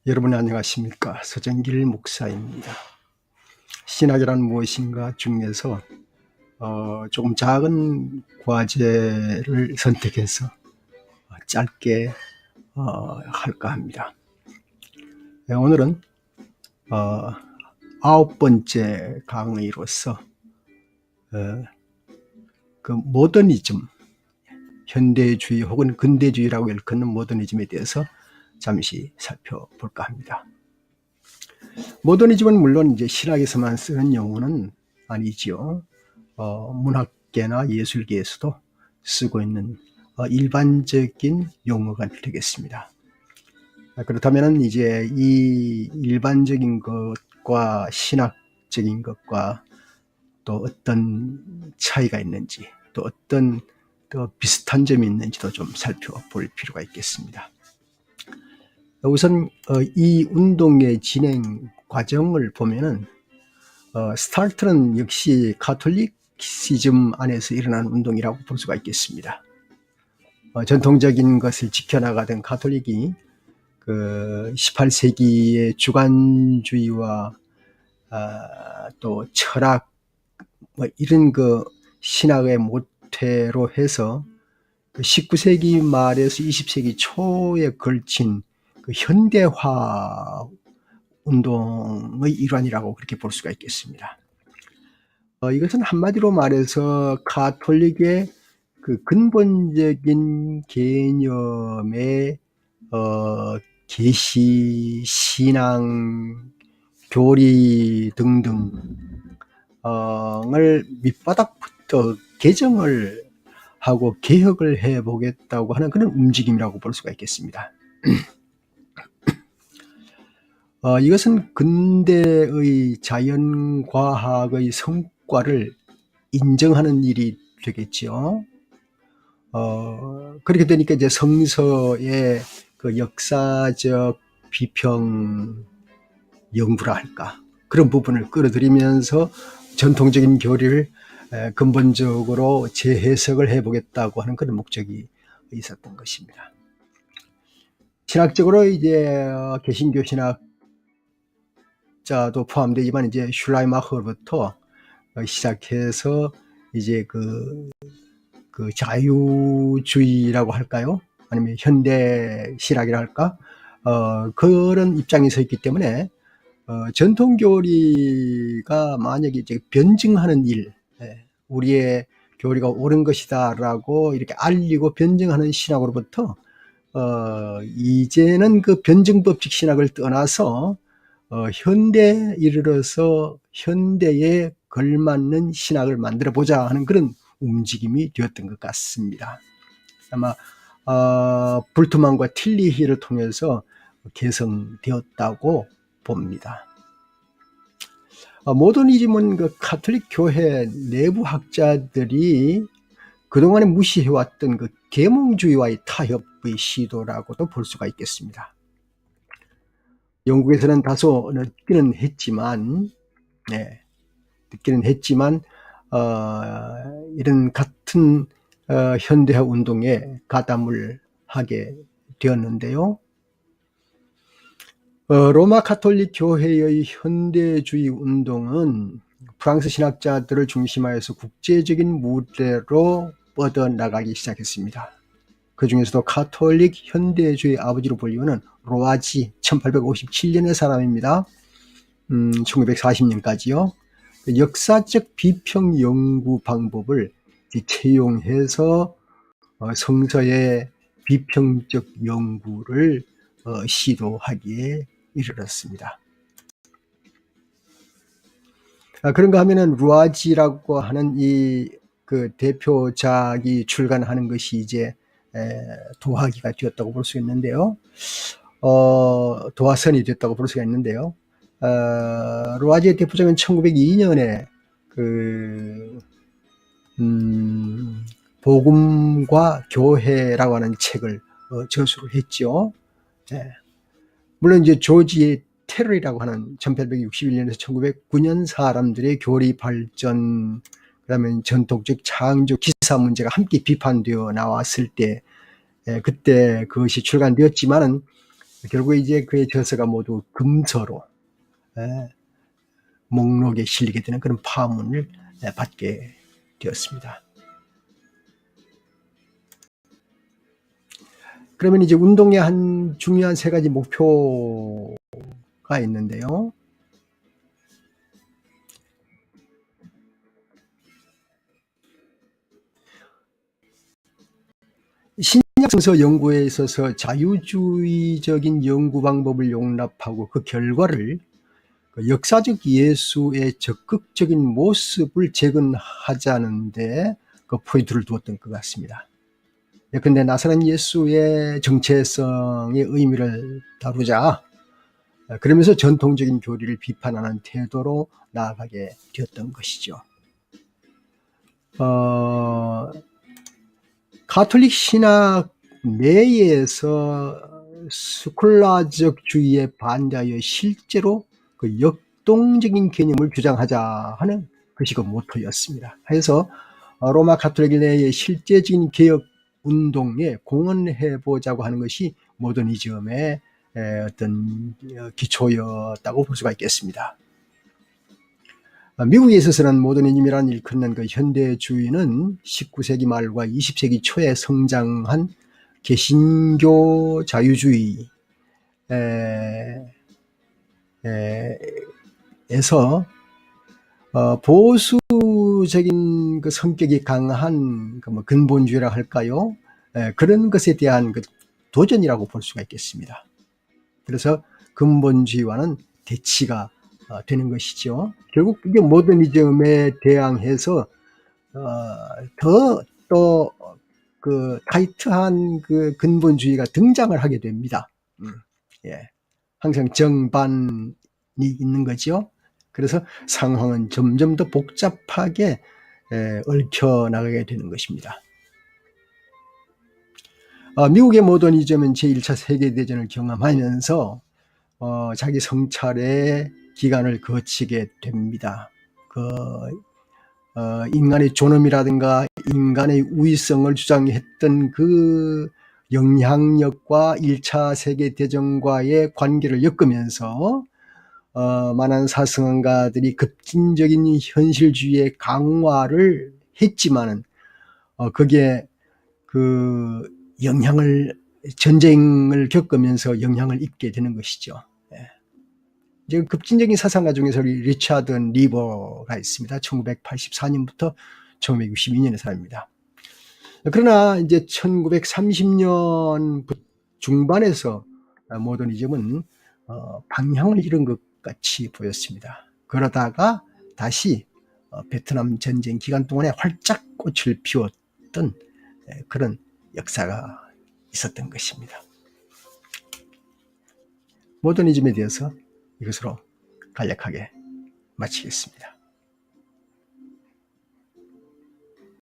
여러분 안녕하십니까? 서정길 목사입니다. 신학이란 무엇인가 중에서 조금 작은 과제를 선택해서 짧게 할까 합니다. 오늘은 9번째 강의로서 그 모더니즘, 현대주의 혹은 근대주의라고 일컫는 모더니즘에 대해서 잠시 살펴볼까 합니다. 모더니즘은 물론 이제 신학에서만 쓰는 용어는 아니지요. 문학계나 예술계에서도 쓰고 있는 일반적인 용어가 되겠습니다. 그렇다면 이제 이 일반적인 것과 신학적인 것과 또 어떤 차이가 있는지, 또 어떤 또 비슷한 점이 있는지도 좀 살펴볼 필요가 있겠습니다. 우선 이 운동의 진행 과정을 보면은 스타트는 역시 가톨릭시즘 안에서 일어난 운동이라고 볼 수가 있겠습니다. 전통적인 것을 지켜나가던 가톨릭이 그 18세기의 주관주의와 또 철학 이런 그 신학의 모태로 해서 19세기 말에서 20세기 초에 걸친 그 현대화 운동의 일환이라고 그렇게 볼 수가 있겠습니다. 이것은 한마디로 말해서 가톨릭의 그 근본적인 개념의 계시, 신앙, 교리 등등을 밑바닥부터 개정을 하고 개혁을 해보겠다고 하는 그런 움직임이라고 볼 수가 있겠습니다. 이것은 근대의 자연과학의 성과를 인정하는 일이 되겠죠. 그렇게 되니까 이제 성서의 그 역사적 비평 연구라 할까, 그런 부분을 끌어들이면서 전통적인 교리를 근본적으로 재해석을 해보겠다고 하는 그런 목적이 있었던 것입니다. 신학적으로 이제 개신교 신학자도 포함되지만 이제 슐라이마흐부터 시작해서 이제 그 자유주의라고 할까요? 아니면 현대 신학이라 할까? 그런 입장이 서 있기 때문에 전통교리가 만약에 이제 변증하는 일, 우리의 교리가 옳은 것이다라고 이렇게 알리고 변증하는 신학으로부터 이제는 그 변증법칙 신학을 떠나서 현대에 이르러서 현대에 걸맞는 신학을 만들어 보자 하는 그런 움직임이 되었던 것 같습니다. 아마 불트만과 틸리히를 통해서 개성되었다고 봅니다. 모더니즘은 그 가톨릭 교회 내부 학자들이 그동안에 무시해왔던 그 계몽주의와의 타협의 시도라고도 볼 수가 있겠습니다. 영국에서는 다소 늦기는 했지만, 이런 같은 현대화 운동에 가담을 하게 되었는데요. 로마 가톨릭 교회의 현대주의 운동은 프랑스 신학자들을 중심하여서 국제적인 무대로 뻗어나가기 시작했습니다. 그 중에서도 가톨릭 현대주의 아버지로 불리우는 루아지, 1857년의 사람입니다. 1940년까지요. 역사적 비평 연구 방법을 채용해서 성서의 비평적 연구를 시도하기에 이르렀습니다. 그런가 하면은 루아지라고 하는 이 그 대표작이 출간하는 것이 이제 도화기가 되었다고 볼 수 있는데요. 도화선이 됐다고 볼 수가 있는데요. 루아지의 대표작은 1902년에 복음과 교회라고 하는 책을 저술을 했죠. 물론 이제 조지 테러리라고 하는 1861년에서 1909년 사람들의 교리 발전, 그다음에 전통적 창조 기사 문제가 함께 비판되어 나왔을 때 그때 그것이 출간되었지만은 결국 이제 그의 저서가 모두 금서로 목록에 실리게 되는 그런 파문을 받게 되었습니다. 그러면 이제 운동의 한 중요한 세 가지 목표가 있는데요. 신약성서 연구에 있어서 자유주의적인 연구 방법을 용납하고 그 결과를 역사적 예수의 적극적인 모습을 재건하자는데 그 포인트를 두었던 것 같습니다. 예컨대 나사렛 예수의 정체성의 의미를 다루자, 그러면서 전통적인 교리를 비판하는 태도로 나아가게 되었던 것이죠. 가톨릭 신학 내에서 스콜라적주의에 반대하여 실제로 그 역동적인 개념을 주장하자 하는 것이 그 모토였습니다. 그래서 로마 가톨릭 내의 실제적인 개혁 운동에 공헌해보자고 하는 것이 모더니즘의 어떤 기초였다고 볼 수가 있겠습니다. 미국에 있어서는 모더니즘이라는 일컫는 그 현대주의는 19세기 말과 20세기 초에 성장한 개신교 자유주의에서 보수적인 그 성격이 강한 그 뭐 근본주의라 할까요? 그런 것에 대한 그 도전이라고 볼 수가 있겠습니다. 그래서 근본주의와는 대치가 되는 것이죠. 결국 이게 모더니즘에 대항해서 더 또 그 타이트한 그 근본주의가 등장을 하게 됩니다. 예. 항상 정반이 있는 거죠. 그래서 상황은 점점 더 복잡하게 얽혀 나가게 되는 것입니다. 미국의 모더니즘은 제1차 세계대전을 경험하면서 자기 성찰의 기간을 거치게 됩니다. 인간의 존엄이라든가 인간의 우위성을 주장했던 그 영향력과 1차 세계대전과의 관계를 엮으면서 많은 사성가들이 급진적인 현실주의의 강화를 했지만은 그게 그 전쟁을 겪으면서 영향을 입게 되는 것이죠. 이제 급진적인 사상가 중에서 리차드 리버가 있습니다. 1984년부터 1962년의 사람입니다. 그러나 이제 1930년 중반에서 모더니즘은 방향을 잃은 것 같이 보였습니다. 그러다가 다시 베트남 전쟁 기간 동안에 활짝 꽃을 피웠던 그런 역사가 있었던 것입니다. 모더니즘에 대해서 이것으로 간략하게 마치겠습니다.